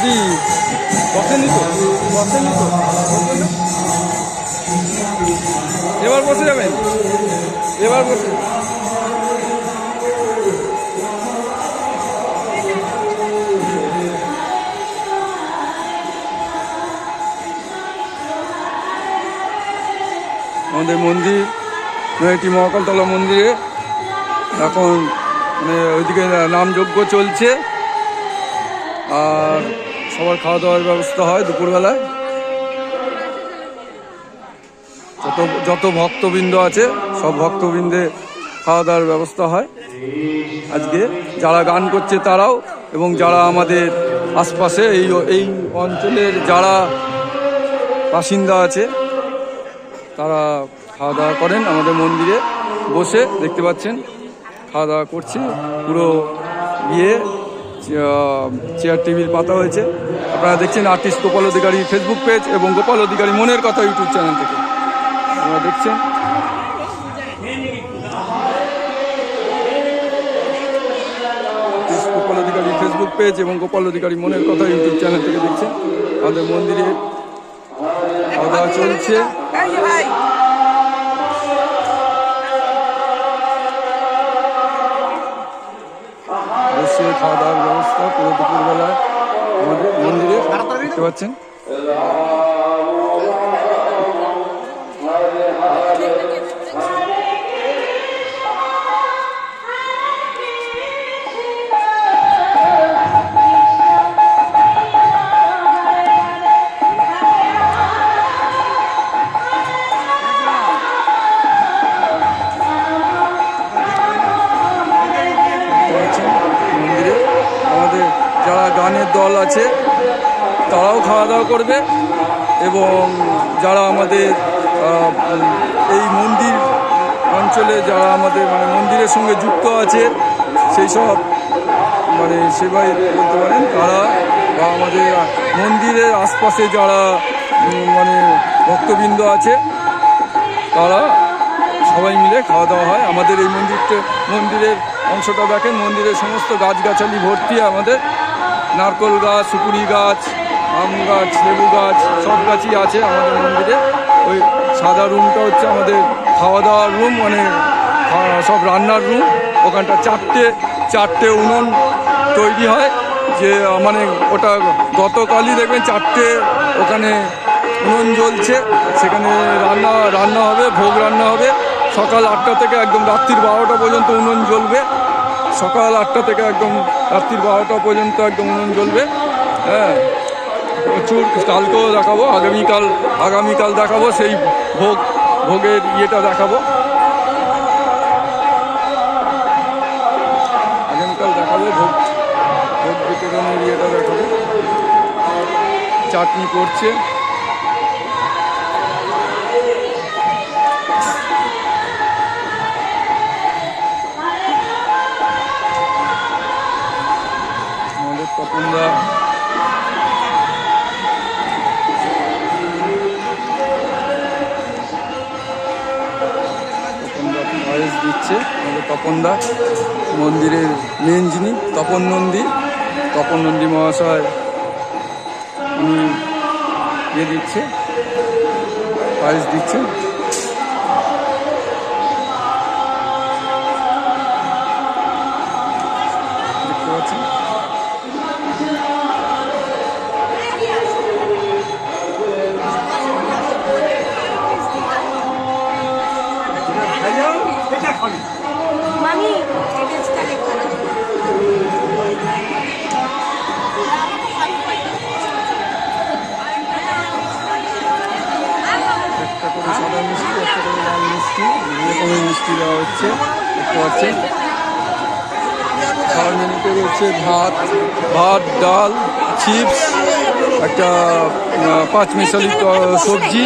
বৌদি বসেনি তো এবার বসে যাবেন, এবার বসে। আমাদের মন্দির নৈহাটি মহাকালতলা মন্দিরে এখন ওইদিকে নামযজ্ঞ চলছে, আর সবার খাওয়া দাওয়ার ব্যবস্থা হয় দুপুরবেলায়। যত ভক্তবৃন্দ আছে সব ভক্তবৃন্দে খাওয়া দাওয়ার ব্যবস্থা হয় আজকে। যারা গান করছে তারাও, এবং যারা আমাদের আশপাশে এই অঞ্চলের যারা বাসিন্দা আছে তারা খাওয়া দাওয়া করেন আমাদের মন্দিরে বসে। দেখতে পাচ্ছেন খাওয়া দাওয়া করছি, পুরো চেয়ার টেবিল পাতা হয়েছে। আপনারা দেখছেন আর্টিস্ট গোপাল অধিকারী ফেসবুক পেজ এবং গোপাল অধিকারী মনের কথা ইউটিউব চ্যানেল থেকে আপনারা দেখছেন। গোপাল অধিকারী ফেসবুক পেজ এবং গোপাল অধিকারী মনের কথা ইউটিউব চ্যানেল থেকে দেখছেন আমাদের মন্দিরে খাওয়া দাওয়া চলছে। অবশ্যই খাওয়া দাওয়ার ব্যবস্থা পুরো দুপুরবেলায় আমাদের মন্দিরে দেখতে পাচ্ছেন। মন্দিরে আমাদের যারা গানের দল আছে তারাও খাওয়া দাওয়া করবে, এবং যারা আমাদের এই মন্দির অঞ্চলে যারা আমাদের মন্দিরের সঙ্গে যুক্ত আছে সেই সব সেবাই বলতে পারেন তারা, বা আমাদের মন্দিরের আশপাশে যারা ভক্তবৃন্দ আছে তারা সবাই মিলে খাওয়া দাওয়া হয়। আমাদের এই মন্দিরের অংশটা দেখেন, মন্দিরের সমস্ত গাছগাছালি ভর্তি, আমাদের নারকোল গাছ, সুপুরি গাছ, আম গাছ, লেবু গাছ, সব গাছই আছে আমাদের মন্দিরে। ওই সাদা রুমটা হচ্ছে আমাদের খাওয়া দাওয়ার রুম, সব রান্নার রুম। ওখানটা চারটে উনুন তৈরি হয়, যে ওটা গতকালই দেখবেন 4টে ওখানে উনুন জ্বলছে, সেখানে রান্না হবে, ভোগ রান্না হবে। সকাল 8টা থেকে একদম রাত্রির 12টা পর্যন্ত উনুন জ্বলবে। সকাল 8টা থেকে একদম রাত্রির 12টা পর্যন্ত একদম উনুন জ্বলবে। হ্যাঁ, প্রচুর কালকেও দেখাবো, আগামীকাল দেখাবো, সেই ভোগের ইয়েটা দেখাবো। আগামীকাল দেখাবো ভোগ বিতরণের ইয়েটা দেখাবো। চাটনি করছে, আমাদের তপনদা পায়েস দিচ্ছে। আমাদের তপনদা মন্দিরের মেন যিনি তপন নন্দী মহাশয়, উনি দিচ্ছে, পায়েস দিচ্ছে। দেখতে পাচ্ছেন সাদা মিষ্টি, একটা করে লাল মিষ্টি, এরকমের মিষ্টি দেওয়া হচ্ছে। দেখতে পাচ্ছেন খাওয়ার মেনুতে রয়েছে ভাত, ডাল, চিপস, একটা 5 মিশালি সবজি,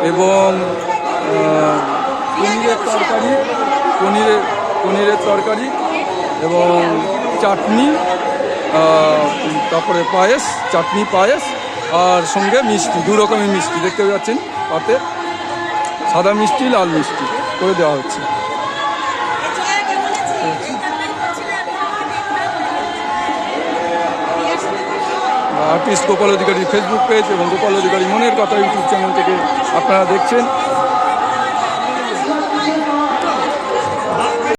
এবং পনিরের তরকারি, এবং চাটনি, তারপরে চাটনি পায়েস, আর সঙ্গে মিষ্টি, 2 রকমের মিষ্টি দেখতে পাচ্ছেন পাতে। সাদা মিষ্টি, লাল মিষ্টি করে দেওয়া হচ্ছে। আর্টিস্ট গোপাল অধিকারী ফেসবুক পেজ এবং গোপাল অধিকারী মনের কথা ইউটিউব চ্যানেল থেকে আপনারা দেখছেন।